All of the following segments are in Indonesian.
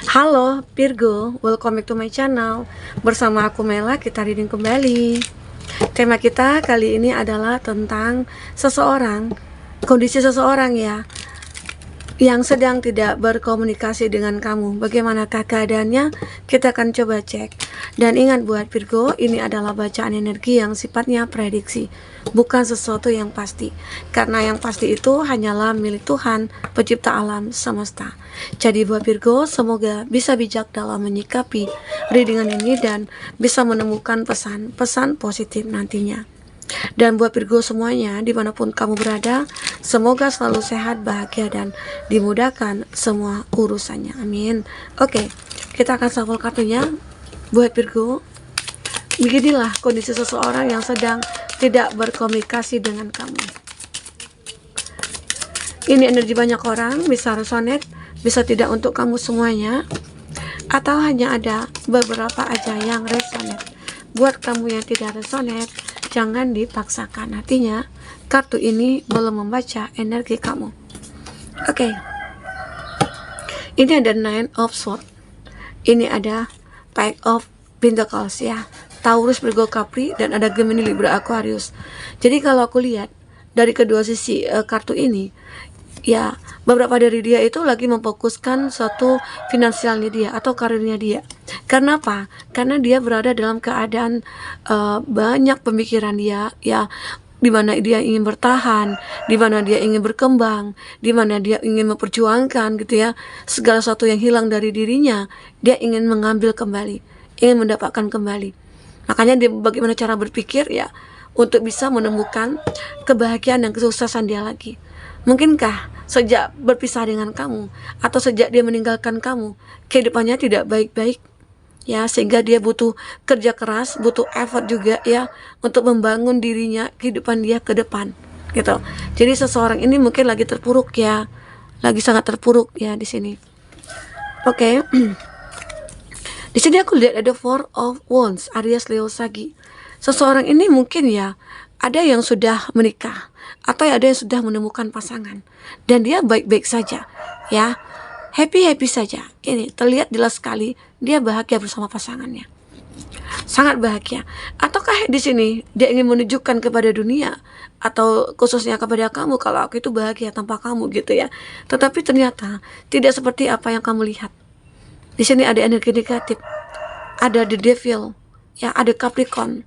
Halo Virgo, welcome back to my channel. Bersama aku Mela, kita reading kembali. Tema kita kali ini adalah tentang seseorang, kondisi seseorang ya, yang sedang tidak berkomunikasi dengan kamu. Bagaimanakah keadaannya? Kita akan coba cek. Dan ingat buat Virgo, ini adalah bacaan energi yang sifatnya prediksi, bukan sesuatu yang pasti. Karena yang pasti itu hanyalah milik Tuhan, pencipta alam semesta. Jadi buat Virgo, semoga bisa bijak dalam menyikapi readingan ini dan bisa menemukan pesan-pesan positif nantinya. Dan buat Virgo semuanya, dimanapun kamu berada, semoga selalu sehat, bahagia, dan dimudahkan semua urusannya. Amin. Oke, kita akan shuffle kartunya. Buat Virgo, beginilah kondisi seseorang yang sedang tidak berkomunikasi dengan kamu. Ini energi banyak orang, bisa resonate, bisa tidak untuk kamu semuanya, atau hanya ada beberapa aja yang resonate. Buat kamu yang tidak resonate, jangan dipaksakan. Artinya kartu ini belum membaca energi kamu. Oke. Ini ada Nine of Swords. Ini ada Page of Pentacles ya. Taurus, Virgo, Capri, dan ada Gemini, Libra, Aquarius. Jadi kalau aku lihat dari kedua sisi kartu ini, ya beberapa dari dia itu lagi memfokuskan suatu finansialnya dia atau karirnya dia. Karena apa? Karena dia berada dalam keadaan banyak pemikiran dia, ya, di mana dia ingin bertahan, di mana dia ingin berkembang, di mana dia ingin memperjuangkan gitu ya. Segala sesuatu yang hilang dari dirinya, dia ingin mengambil kembali, ingin mendapatkan kembali. Makanya dia bagaimana cara berpikir ya untuk bisa menemukan kebahagiaan dan kesuksesan dia lagi. Mungkinkah sejak berpisah dengan kamu atau sejak dia meninggalkan kamu, kehidupannya tidak baik-baik ya, sehingga dia butuh kerja keras, butuh effort juga ya untuk membangun dirinya, kehidupan dia ke depan gitu. Jadi seseorang ini mungkin lagi terpuruk ya, lagi sangat terpuruk ya di sini. Oke. Di sini aku lihat ada Four of Wands, Aries, Leo, Sagi. Seseorang ini mungkin ya ada yang sudah menikah atau ada yang sudah menemukan pasangan dan dia baik-baik saja ya, happy saja. Ini terlihat jelas sekali dia bahagia bersama pasangannya, sangat bahagia. Ataukah di sini dia ingin menunjukkan kepada dunia atau khususnya kepada kamu kalau aku itu bahagia tanpa kamu gitu ya, tetapi ternyata tidak seperti apa yang kamu lihat. Di sini ada energi negatif, ada the devil ya, ada Capricorn.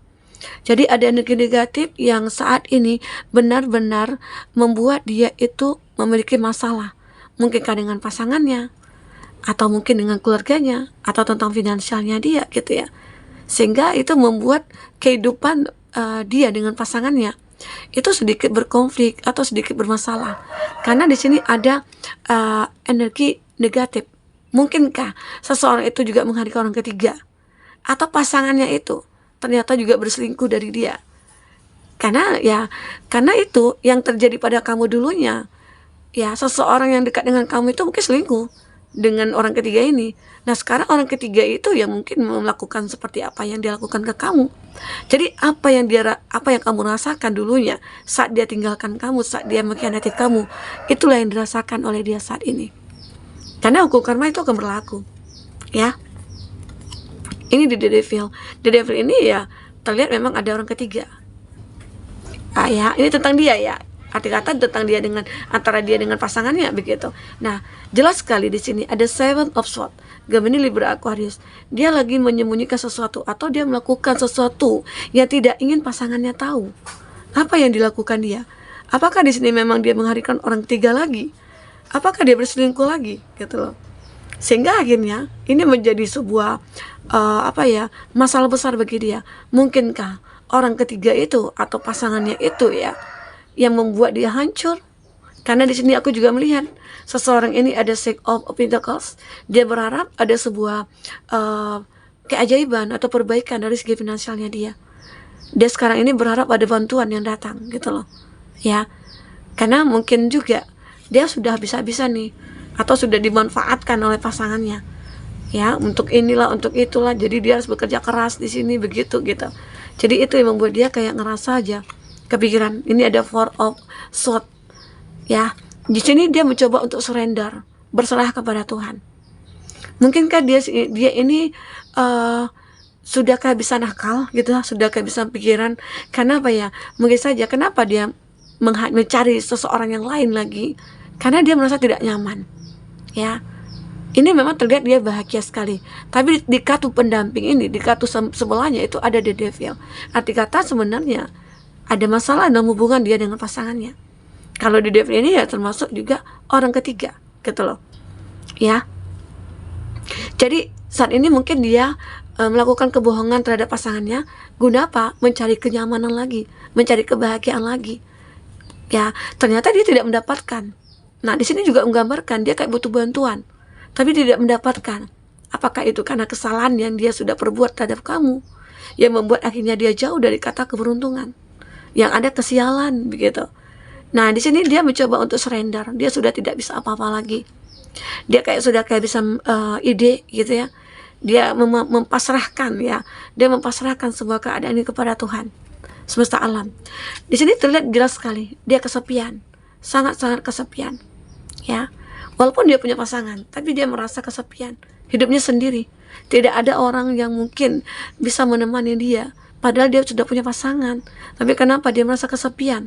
Jadi ada energi negatif yang saat ini benar-benar membuat dia itu memiliki masalah, mungkinkah dengan pasangannya, atau mungkin dengan keluarganya, atau tentang finansialnya dia gitu ya. Sehingga itu membuat kehidupan dia dengan pasangannya itu sedikit berkonflik atau sedikit bermasalah. Karena di sini ada energi negatif. Mungkinkah seseorang itu juga menghargai orang ketiga, atau pasangannya itu ternyata juga berselingkuh dari dia. Karena itu yang terjadi pada kamu dulunya. Ya, seseorang yang dekat dengan kamu itu mungkin selingkuh dengan orang ketiga ini. Nah, sekarang orang ketiga itu yang mungkin melakukan seperti apa yang dia lakukan ke kamu. Jadi apa yang kamu rasakan dulunya saat dia tinggalkan kamu, saat dia mengkhianati kamu, itulah yang dirasakan oleh dia saat ini. Karena hukum karma itu akan berlaku. Ya. Ini di The Devil. The Devil ini ya terlihat memang ada orang ketiga. Ya, ini tentang dia ya. Arti kata tentang dia dengan antara dia dengan pasangannya begitu. Nah, jelas sekali di sini ada Seven of Swords, Gemini, Libra, Aquarius. Dia lagi menyembunyikan sesuatu atau dia melakukan sesuatu yang tidak ingin pasangannya tahu. Apa yang dilakukan dia? Apakah di sini memang dia menghadirkan orang ketiga lagi? Apakah dia berselingkuh lagi? Gitu loh. Sehingga akhirnya ini menjadi sebuah masalah besar bagi dia. Mungkinkah orang ketiga itu atau pasangannya itu ya yang membuat dia hancur? Karena di sini aku juga melihat seseorang ini ada Six of Pentacles. Dia berharap ada sebuah keajaiban atau perbaikan dari segi finansialnya dia. Dia sekarang ini berharap ada bantuan yang datang gitu loh. Ya. Karena mungkin juga dia sudah habis-habisan nih, atau sudah dimanfaatkan oleh pasangannya ya, untuk inilah untuk itulah, jadi dia harus bekerja keras di sini begitu gitu. Jadi itu yang membuat dia kayak ngerasa aja kepikiran. Ini ada Four of Swords ya, di sini dia mencoba untuk surrender, berserah kepada Tuhan. Mungkinkah dia ini sudah kehabisan akal gitu, sudah kehabisan pikiran? Karena apa ya? Mungkin saja kenapa dia mencari seseorang yang lain lagi, karena dia merasa tidak nyaman. Ya, ini memang terlihat dia bahagia sekali, tapi di kartu pendamping ini, di kartu sebelahnya itu ada the devil. Arti kata sebenarnya ada masalah dalam hubungan dia dengan pasangannya. Kalau the devil ini ya termasuk juga orang ketiga gitu loh ya. Jadi saat ini mungkin dia melakukan kebohongan terhadap pasangannya, guna apa? Mencari kenyamanan lagi, mencari kebahagiaan lagi. Ya, ternyata dia tidak mendapatkan. Nah, di sini juga menggambarkan dia kayak butuh bantuan, tapi tidak mendapatkan. Apakah itu karena kesalahan yang dia sudah perbuat terhadap kamu, yang membuat akhirnya dia jauh dari kata keberuntungan, yang ada kesialan begitu. Nah, di sini dia mencoba untuk surrender. Dia sudah tidak bisa apa-apa lagi. Dia sudah bisa ide gitu ya. Dia mempasrahkan ya. Dia mempasrahkan sebuah keadaan ini kepada Tuhan semesta alam. Di sini terlihat jelas sekali dia kesepian, sangat-sangat kesepian. Ya, walaupun dia punya pasangan, tapi dia merasa kesepian. Hidupnya sendiri. Tidak ada orang yang mungkin bisa menemani dia. Padahal dia sudah punya pasangan. Tapi kenapa dia merasa kesepian?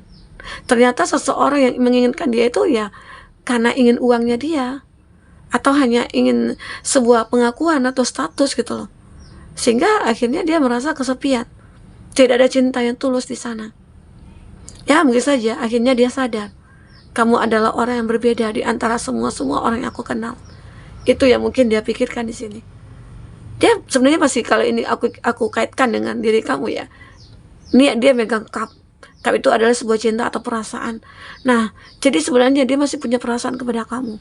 Ternyata seseorang yang menginginkan dia itu ya karena ingin uangnya dia, atau hanya ingin sebuah pengakuan atau status gitu loh. Sehingga akhirnya dia merasa kesepian. Tidak ada cinta yang tulus di sana. Ya, mungkin saja akhirnya dia sadar, kamu adalah orang yang berbeda di antara semua orang yang aku kenal. Itu yang mungkin dia pikirkan di sini. Dia sebenarnya masih, kalau ini aku kaitkan dengan diri kamu ya. Ini dia megang cup. Cup itu adalah sebuah cinta atau perasaan. Nah, jadi sebenarnya dia masih punya perasaan kepada kamu.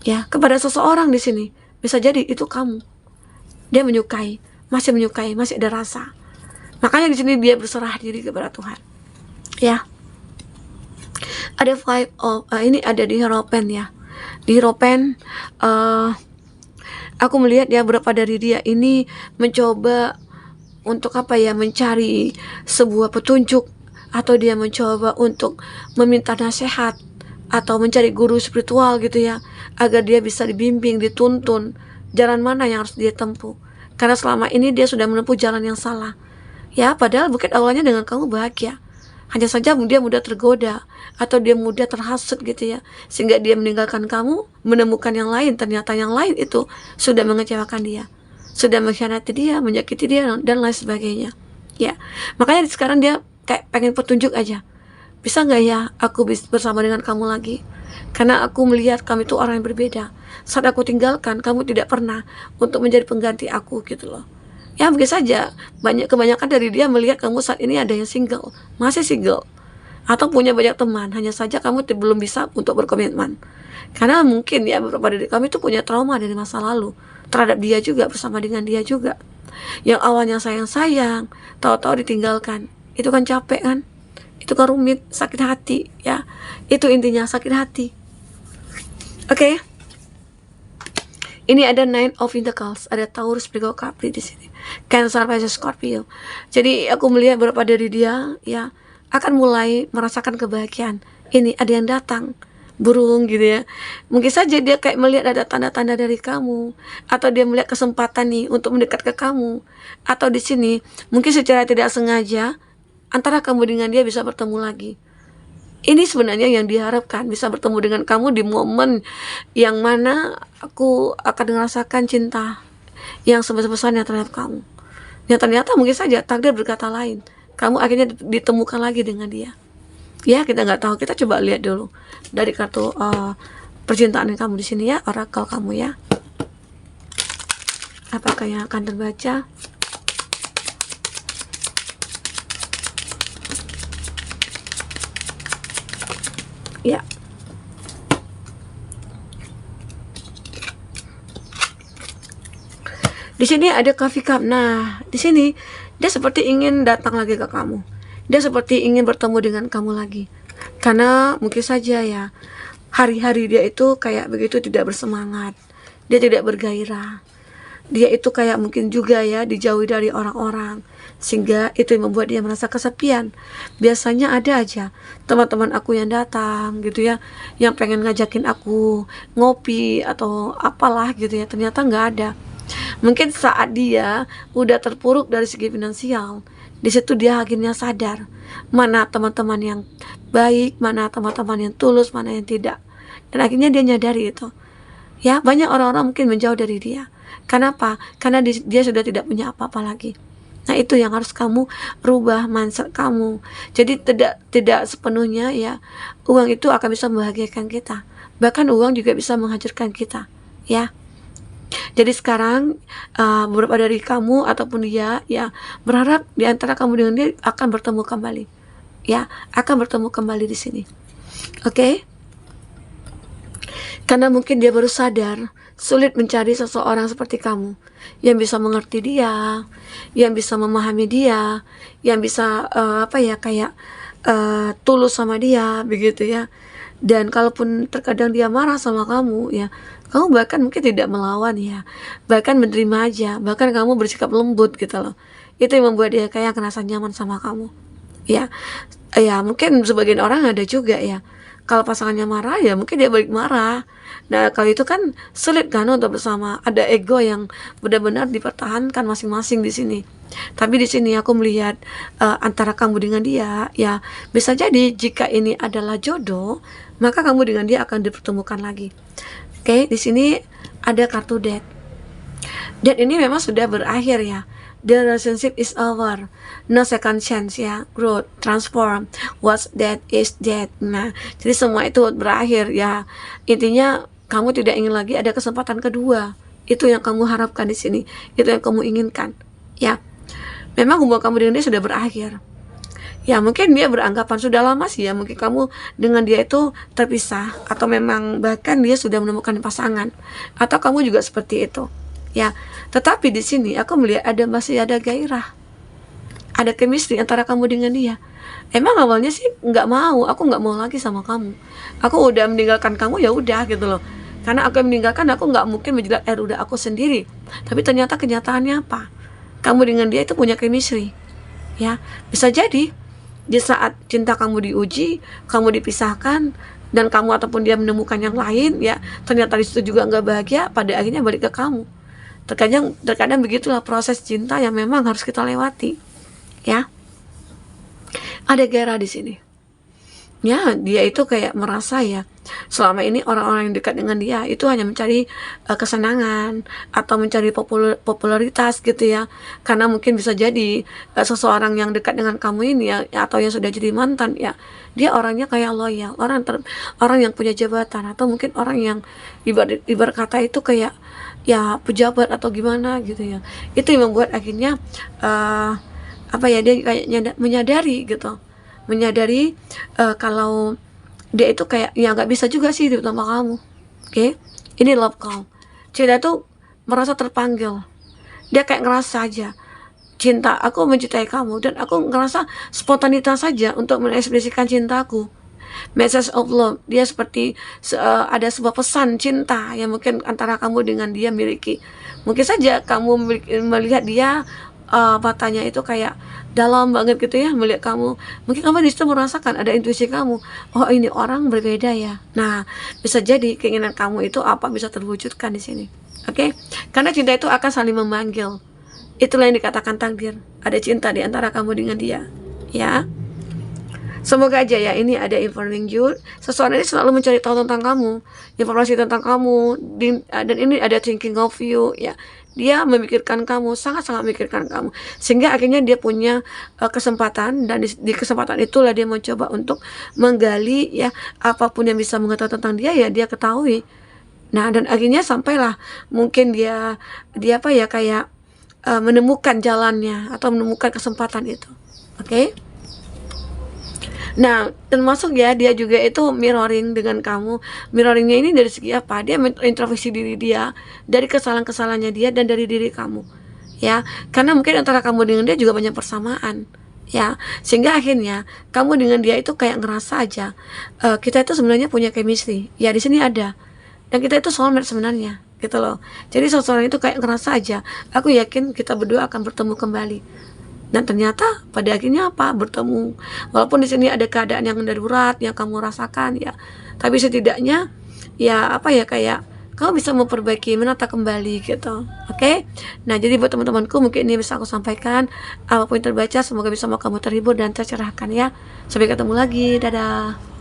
Ya, kepada seseorang di sini. Bisa jadi itu kamu. Dia menyukai, masih ada rasa. Makanya di sini dia berserah diri kepada Tuhan. Ya. Ada five of ini ada di Hierophant ya. Di Hierophant aku melihat ya beberapa dari dia ini mencoba untuk apa ya, mencari sebuah petunjuk, atau dia mencoba untuk meminta nasihat atau mencari guru spiritual gitu ya, agar dia bisa dibimbing, dituntun jalan mana yang harus dia tempuh. Karena selama ini dia sudah menempuh jalan yang salah. Ya, padahal bukit awalnya dengan kamu bahagia. Hanya saja dia mudah tergoda atau dia mudah terhasut gitu ya, sehingga dia meninggalkan kamu, menemukan yang lain. Ternyata yang lain itu sudah mengecewakan dia, sudah mengkhianati dia, menyakiti dia, dan lain sebagainya. Ya, makanya sekarang dia kayak pengen petunjuk aja. Bisa nggak ya aku bersama dengan kamu lagi? Karena aku melihat kamu itu orang yang berbeda. Saat aku tinggalkan, kamu tidak pernah untuk menjadi pengganti aku gitu loh. Ya, mungkin saja kebanyakan dari dia melihat kamu saat ini ada yang single, masih single, atau punya banyak teman. Hanya saja kamu belum bisa untuk berkomitmen. Karena mungkin ya beberapa dari kami itu punya trauma dari masa lalu terhadap dia juga, bersama dengan dia juga. Yang awalnya sayang-sayang, tahu-tahu ditinggalkan. Itu kan capek kan? Itu kan rumit, sakit hati ya. Itu intinya, sakit hati. Oke. Ini ada Nine of Pentacles, ada Taurus, Virgo, Capri di sini. Cancer, Pisces, Scorpio. Jadi aku melihat beberapa dari dia ya akan mulai merasakan kebahagiaan. Ini ada yang datang, burung gitu ya. Mungkin saja dia kayak melihat ada tanda-tanda dari kamu, atau dia melihat kesempatan nih untuk mendekat ke kamu. Atau di sini mungkin secara tidak sengaja antara kamu dengan dia bisa bertemu lagi. Ini sebenarnya yang diharapkan, bisa bertemu dengan kamu di momen yang mana aku akan merasakan cinta yang sebesar-besarnya terhadap kamu. Yang ternyata mungkin saja takdir berkata lain. Kamu akhirnya ditemukan lagi dengan dia. Ya, kita nggak tahu. Kita coba lihat dulu dari kartu percintaan kamu di sini ya, oracle kamu ya. Apakah yang akan terbaca? Ya. Di sini ada Coffee Cup. Nah, di sini dia seperti ingin datang lagi ke kamu. Dia seperti ingin bertemu dengan kamu lagi. Karena mungkin saja ya, hari-hari dia itu kayak begitu tidak bersemangat. Dia tidak bergairah. dia itu kayak mungkin juga ya dijauhi dari orang-orang, sehingga itu yang membuat dia merasa kesepian. Biasanya ada aja teman-teman aku yang datang gitu ya, yang pengen ngajakin aku ngopi atau apalah gitu ya, ternyata nggak ada. Mungkin saat dia udah terpuruk dari segi finansial, di situ dia akhirnya sadar mana teman-teman yang baik, mana teman-teman yang tulus, mana yang tidak. Dan akhirnya dia nyadari itu. Ya, banyak orang-orang mungkin menjauh dari dia. Kenapa? Karena dia sudah tidak punya apa-apa lagi. Nah, itu yang harus kamu rubah mindset kamu. Jadi tidak sepenuhnya ya uang itu akan bisa membahagiakan kita. Bahkan uang juga bisa menghancurkan kita, ya. Jadi sekarang beberapa dari kamu ataupun dia ya berharap di antara kamu dengan dia akan bertemu kembali. Ya, akan bertemu kembali di sini. Oke? Karena mungkin dia baru sadar sulit mencari seseorang seperti kamu yang bisa mengerti dia, yang bisa memahami dia, yang bisa tulus sama dia begitu ya. Dan kalaupun terkadang dia marah sama kamu ya, kamu bahkan mungkin tidak melawan ya, bahkan menerima aja, bahkan kamu bersikap lembut gitu loh. Itu yang membuat dia kayak ngerasa nyaman sama kamu ya. Ya mungkin sebagian orang ada juga ya, kalau pasangannya marah ya mungkin dia balik marah. Nah kalau itu kan sulit kan untuk bersama, ada ego yang benar-benar dipertahankan masing-masing di sini. Tapi di sini aku melihat antara kamu dengan dia ya, bisa jadi jika ini adalah jodoh, maka kamu dengan dia akan dipertemukan lagi. Oke, di sini ada kartu death. Dan ini memang sudah berakhir ya. The relationship is over. No second chance ya. Growth, transform. What's dead is dead. Nah, jadi semua itu berakhir ya. Intinya kamu tidak ingin lagi ada kesempatan kedua. Itu yang kamu harapkan di sini. Itu yang kamu inginkan. Ya. Memang hubungan kamu dengan dia sudah berakhir. Ya mungkin dia beranggapan sudah lama sih ya, mungkin kamu dengan dia itu terpisah, atau memang bahkan dia sudah menemukan pasangan, atau kamu juga seperti itu ya. Tetapi di sini aku melihat masih ada gairah, ada chemistry antara kamu dengan dia. Emang awalnya sih nggak mau, aku nggak mau lagi sama kamu, aku udah meninggalkan kamu, ya udah gitu loh. Karena aku yang meninggalkan, aku nggak mungkin menjelat air udah aku sendiri. Tapi ternyata kenyataannya apa? Kamu dengan dia itu punya chemistry ya. Bisa jadi di saat cinta kamu diuji, kamu dipisahkan, dan kamu ataupun dia menemukan yang lain ya, ternyata di situ juga nggak bahagia, pada akhirnya balik ke kamu. Terkadang begitulah proses cinta yang memang harus kita lewati ya. Ada gairah di sini ya. Dia itu kayak merasa ya, selama ini orang-orang yang dekat dengan dia itu hanya mencari kesenangan atau mencari popularitas gitu ya. Karena mungkin bisa jadi seseorang yang dekat dengan kamu ini ya, atau yang sudah jadi mantan ya, dia orangnya kayak loyal, orang yang punya jabatan, atau mungkin orang yang ibarat kata itu kayak ya pejabat atau gimana gitu ya. Itu yang membuat akhirnya dia kayak menyadari gitu, kalau dia itu kayak ya nggak bisa juga sih hidup sama kamu. Oke? Ini love call. Cinta tuh merasa terpanggil. Dia kayak ngerasa aja, cinta, aku mencintai kamu, dan aku ngerasa spontanitas saja untuk mengekspresikan cintaku. Message of love. Dia seperti ada sebuah pesan cinta yang mungkin antara kamu dengan dia miliki. Mungkin saja kamu melihat dia matanya itu kayak dalam banget gitu ya, melihat kamu. Mungkin kamu di situ merasakan ada intuisi kamu, oh ini orang berbeda ya. Nah, bisa jadi keinginan kamu itu apa bisa terwujudkan di sini. Oke? Karena cinta itu akan saling memanggil. Itulah yang dikatakan takdir. Ada cinta di antara kamu dengan dia. Ya. Semoga aja ya ini ada informing you. Seseorang ini selalu mencari tahu tentang kamu, informasi tentang kamu, dan ini ada thinking of you ya. Dia memikirkan kamu, sangat-sangat memikirkan kamu, sehingga akhirnya dia punya kesempatan, dan di kesempatan itulah dia mencoba untuk menggali ya, apapun yang bisa mengetahui tentang dia ya dia ketahui. Nah, dan akhirnya sampailah mungkin dia kayak menemukan jalannya atau menemukan kesempatan itu. Oke? Nah, termasuk ya dia juga itu mirroring dengan kamu. Mirroringnya ini dari segi apa? Dia introspeksi diri dia, dari kesalahan-kesalahannya dia, dan dari diri kamu. Ya, karena mungkin antara kamu dengan dia juga banyak persamaan. Ya, sehingga akhirnya kamu dengan dia itu kayak ngerasa aja kita itu sebenarnya punya chemistry. Ya, di sini ada. Dan kita itu soulmate sebenarnya. gitu loh. Jadi seseorang itu kayak ngerasa aja, aku yakin kita berdua akan bertemu kembali. Dan ternyata pada akhirnya apa? Bertemu. Walaupun di sini ada keadaan yang darurat yang kamu rasakan ya, tapi setidaknya ya apa ya, kayak kamu bisa memperbaiki, menata kembali gitu. Oke? Nah, jadi buat teman-temanku mungkin ini bisa aku sampaikan. Apapun yang terbaca semoga bisa mau kamu terhibur dan tercerahkan ya. Sampai ketemu lagi. Dadah.